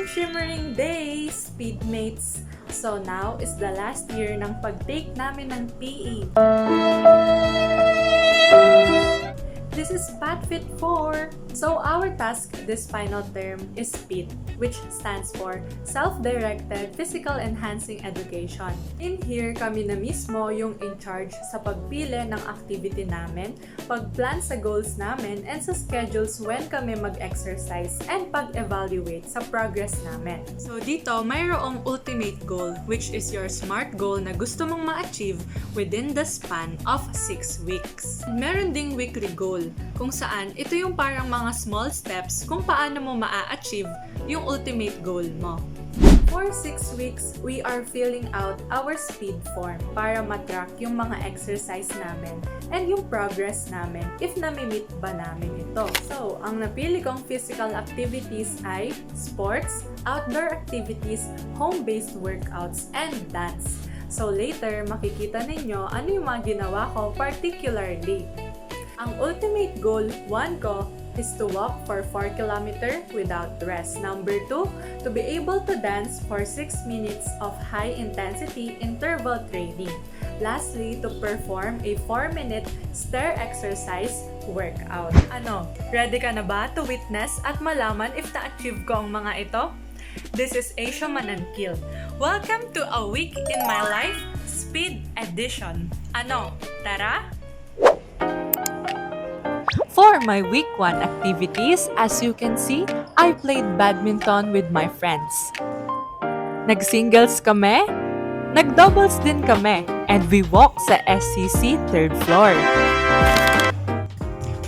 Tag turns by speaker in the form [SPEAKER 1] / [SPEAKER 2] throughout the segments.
[SPEAKER 1] shimmering day, speedmates! So now is the last year ng pag-take namin ng PE. This is PATFIT 4. So our task this final term is SPEED, which stands for Self-Directed Physical Enhancing Education. In here, kami na mismo yung in charge sa pagpili ng activity namin, pag-plan sa goals namin, and sa schedules when kami mag-exercise and pag-evaluate sa progress namin. So dito, mayroong ultimate goal, which is your SMART goal na gusto mong ma-achieve within the span of 6 weeks. Meron ding weekly goal, kung saan ito yung parang mga small steps kung paano mo maa-achieve yung ultimate goal mo. For 6 weeks, we are filling out our speed form para matrack yung mga exercise namin and yung progress namin if nami-meet ba namin ito. So, ang napili kong physical activities ay sports, outdoor activities, home-based workouts, and dance. So later, makikita ninyo ano yung mga ginawa ko particularly. Ang ultimate goal 1 ko is to walk for 4 km without rest. Number 2, to be able to dance for 6 minutes of high-intensity interval training. Lastly, to perform a 4-minute stair exercise workout. Ano, ready ka na ba to witness at malaman if na-achieve ko ang mga ito? This is Asia Manankil. Welcome to A Week in My Life Speed Edition. Ano, tara? For my week 1 activities, as you can see, I played badminton with my friends. Nag-singles kami, nag-doubles din kami, and we walked sa SCC 3rd floor.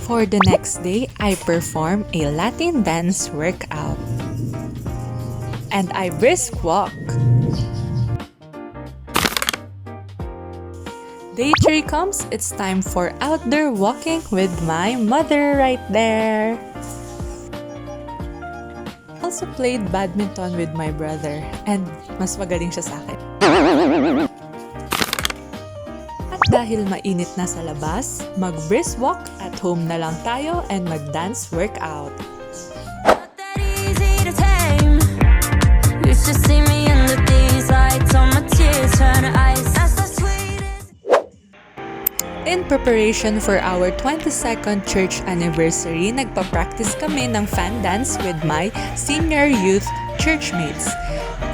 [SPEAKER 1] For the next day, I performed a Latin dance workout. And I brisk walk. Day 3 comes, it's time for outdoor walking with my mother right there. Also played badminton with my brother and mas magaling siya sa akin. At dahil mainit na sa labas, mag-brisk walk at home na lang tayo and mag-dance workout. In preparation for our 22nd church anniversary, nagpa-practice kami ng fan dance with my senior youth churchmates.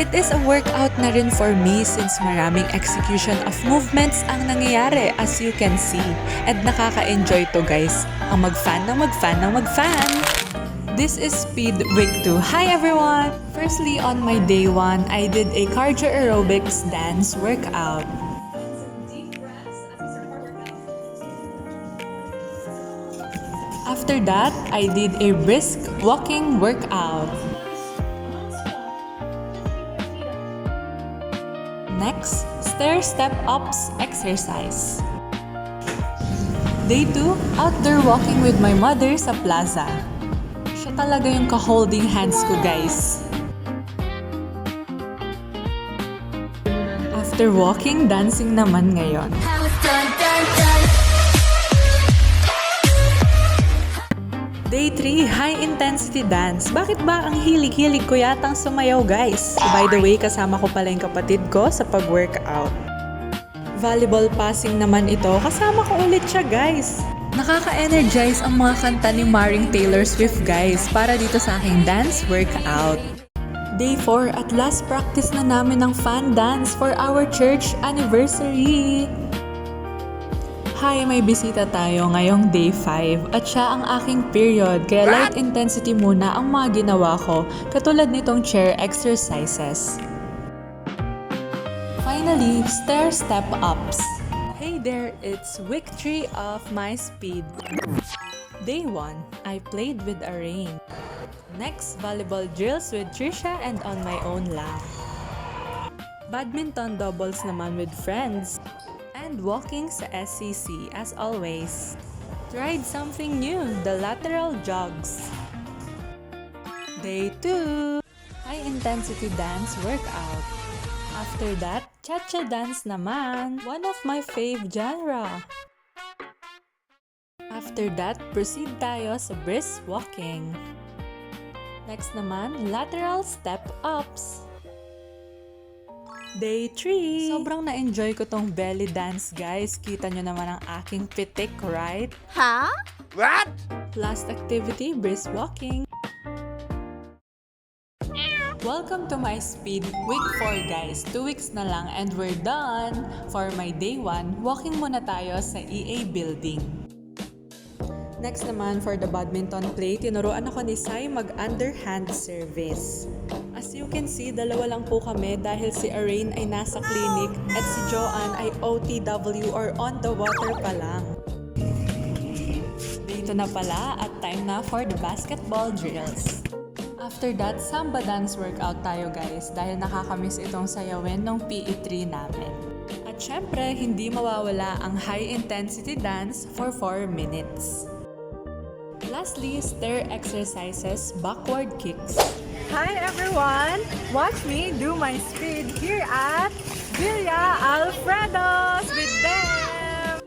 [SPEAKER 1] It is a workout na rin for me since maraming execution of movements ang nangyayari as you can see. And nakaka-enjoy to guys, ang mag-fan ng mag-fan ng mag-fan! This is Speed Week 2. Hi everyone! Firstly, on my day 1, I did a cardio aerobics dance workout. After that, I did a brisk walking workout. Next, stair step-ups exercise. Day 2, outdoor walking with my mother sa plaza. Siya talaga yung ka-holding hands ko, guys. After walking, dancing naman ngayon. Day 3, high-intensity dance. Bakit ba ang hilig-hilig ko yatang sumayaw, guys? By the way, kasama ko pala yung kapatid ko sa pag-workout. Volleyball passing naman ito. Kasama ko ulit siya, guys. Nakaka-energize ang mga kanta ni Maring Taylor Swift, guys, para dito sa aking dance workout. Day 4, at last practice na namin ng fan dance for our church anniversary. Hi, may bisita tayo ngayong day 5 at siya ang aking period kaya light intensity muna ang mga ginawa ko katulad nitong chair exercises. Finally, stair step-ups. Hey there, it's week 3 of my speed. Day 1, I played with a rain. Next, volleyball drills with Trisha and on my own lang. Badminton doubles naman with friends. And walking sa SCC as always. Tried something new, the lateral jogs. Day 2, high intensity dance workout. After that, cha-cha dance naman, one of my fave genre. After that, proceed tayo sa brisk walking. Next naman, lateral step-ups. Day 3! Sobrang na-enjoy ko tong belly dance, guys. Kita nyo naman ang aking pitik, right?
[SPEAKER 2] Huh?
[SPEAKER 3] What?
[SPEAKER 1] Last activity, brisk walking. Welcome to my speed week 4, guys. 2 weeks na lang and we're done. For my day 1, walking muna tayo sa EA building. Next naman, for the badminton play, tinuruan ako ni Sai mag-underhand service. As you can see, dalawa lang po kami dahil si Arain ay nasa clinic at si Joanne ay OTW or on the water pa lang. Dito na pala at time na for the basketball drills. After that, Samba dance workout tayo, guys, dahil nakakamiss itong sayawin ng PE3 namin. At syempre, hindi mawawala ang high-intensity dance for 4 minutes. Lastly, stair exercises, backward kicks. Hi everyone! Watch me do my speed here at Villa Alfredo's with them!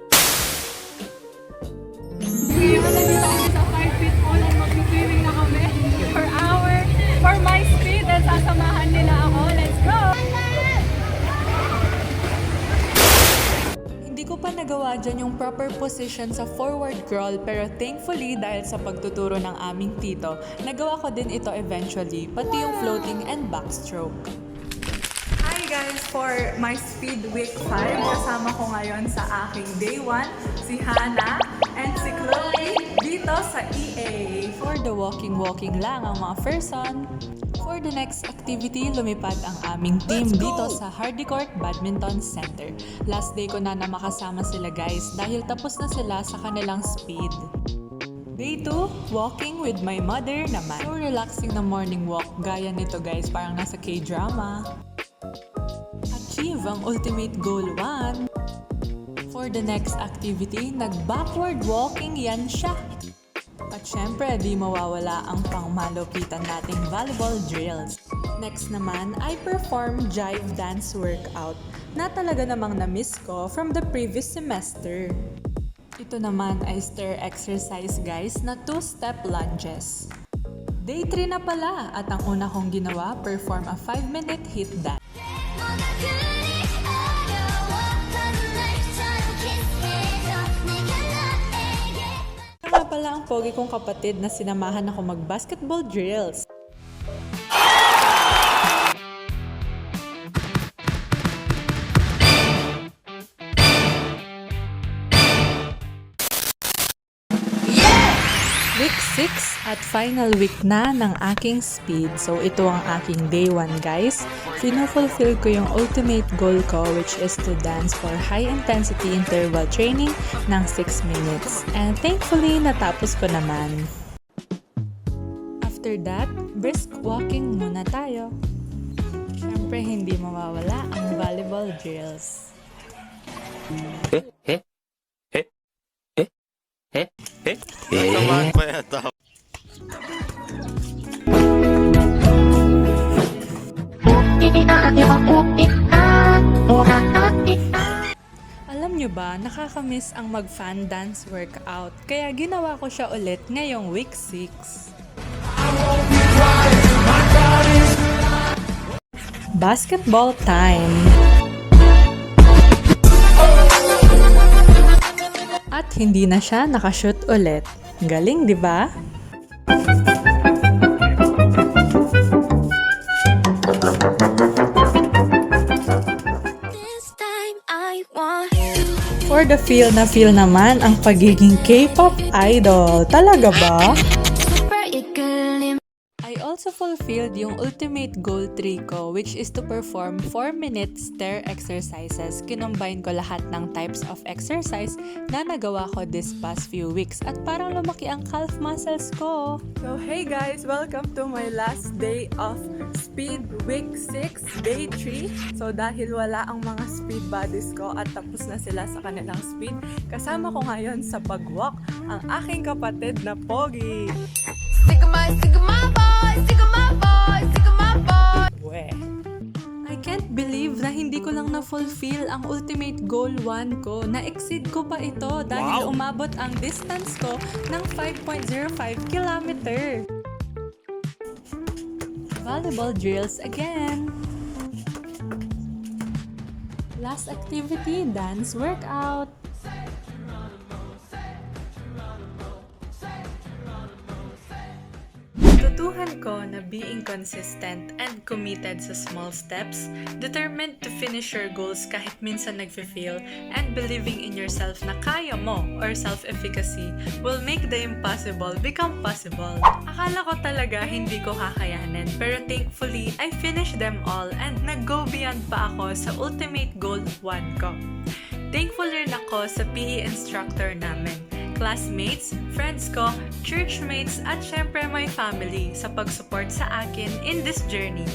[SPEAKER 1] Ngayon na dito kami sa 5 feet all and mag-swimming na kami for my speed and sasamahan nila ako. Let's go! Hindi ko pa nagawa dyan yung proper position sa forward crawl pero thankfully dahil sa pagtuturo ng aming tito, nagawa ko din ito eventually, pati yung floating and backstroke. Hi guys! For my speed week 5, kasama ko ngayon sa aking day 1, si Hannah and si Chloe dito sa EA. For the walking lang ang mga person. For the next activity, lumipad ang aming team dito sa Hardy Court Badminton Center. Last day ko na makasama sila, guys, dahil tapos na sila sa kanilang speed. Day 2, walking with my mother naman. So relaxing na morning walk, gaya nito, guys, parang nasa K-drama. Achieve ang ultimate goal 1. For the next activity, nag-backward walking yan siya. At syempre, di mawawala ang pangmalupitan nating volleyball drills. Next naman, I perform jive dance workout na talaga namang na-miss ko from the previous semester. Ito naman ay stair exercise, guys, na 2-step lunges. Day 3 na pala at ang una kong ginawa, perform a 5-minute HIIT dance. Pala ang pogi kong kapatid na sinamahan ako mag-basketball drills. Week 6 at final week na ng aking speed. So ito ang aking day 1, guys. Fino-fulfill ko yung ultimate goal ko, which is to dance for high intensity interval training ng 6 minutes. And thankfully, natapos ko naman. After that, brisk walking muna tayo. Siyempre, hindi mawawala ang volleyball drills.
[SPEAKER 3] Samahan pa yata.
[SPEAKER 1] Alam nyo ba, nakakamiss ang mag-fan dance workout. Kaya ginawa ko siya ulit ngayong week 6. Basketball time! At hindi na siya nakashoot ulit. Galing, di ba? For the feel naman ang pagiging K-pop idol. Talaga ba? I also fulfilled yung ultimate goal 3 ko, which is to perform 4-minute stair exercises. Kinumbine ko lahat ng types of exercise na nagawa ko this past few weeks at parang lumaki ang calf muscles ko. So hey guys, welcome to my last day of speed week 6, day 3. So dahil wala ang mga speed buddies ko at tapos na sila sa kanilang speed, kasama ko ngayon sa pag-walk ang aking kapatid na Pogi.
[SPEAKER 2] Sigma boy, Sigma boy, Sigma boy.
[SPEAKER 1] Weh. I can't believe na hindi ko lang na-fulfill ang ultimate goal 1 ko. Na-exceed ko pa ito dahil umabot ang distance ko ng 5.05 kilometer. volleyball drills again. Last activity, dance workout. Natutuhan ko na being consistent and committed sa small steps, determined to finish your goals kahit minsan nagfe-fail, and believing in yourself na kaya mo or self-efficacy will make the impossible become possible. Akala ko talaga hindi ko kakayanin, pero thankfully, I finished them all and nag-go beyond pa ako sa ultimate goal 1 ko. Thankful rin ako sa PE instructor namin, classmates, friends ko, churchmates, at syempre my family sa pag-support sa akin in this journey.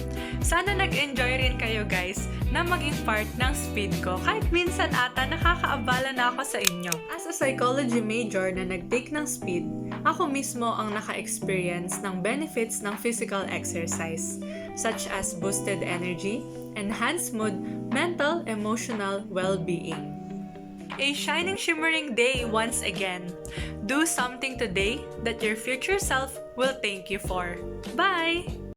[SPEAKER 1] Sana nag-enjoy rin kayo guys na maging part ng speed ko kahit minsan ata nakakaabala na ako sa inyo. As a psychology major na nag-take ng speed, ako mismo ang naka-experience ng benefits ng physical exercise such as boosted energy, enhanced mood, mental, emotional well-being. A shining, shimmering day once again. Do something today that your future self will thank you for. Bye!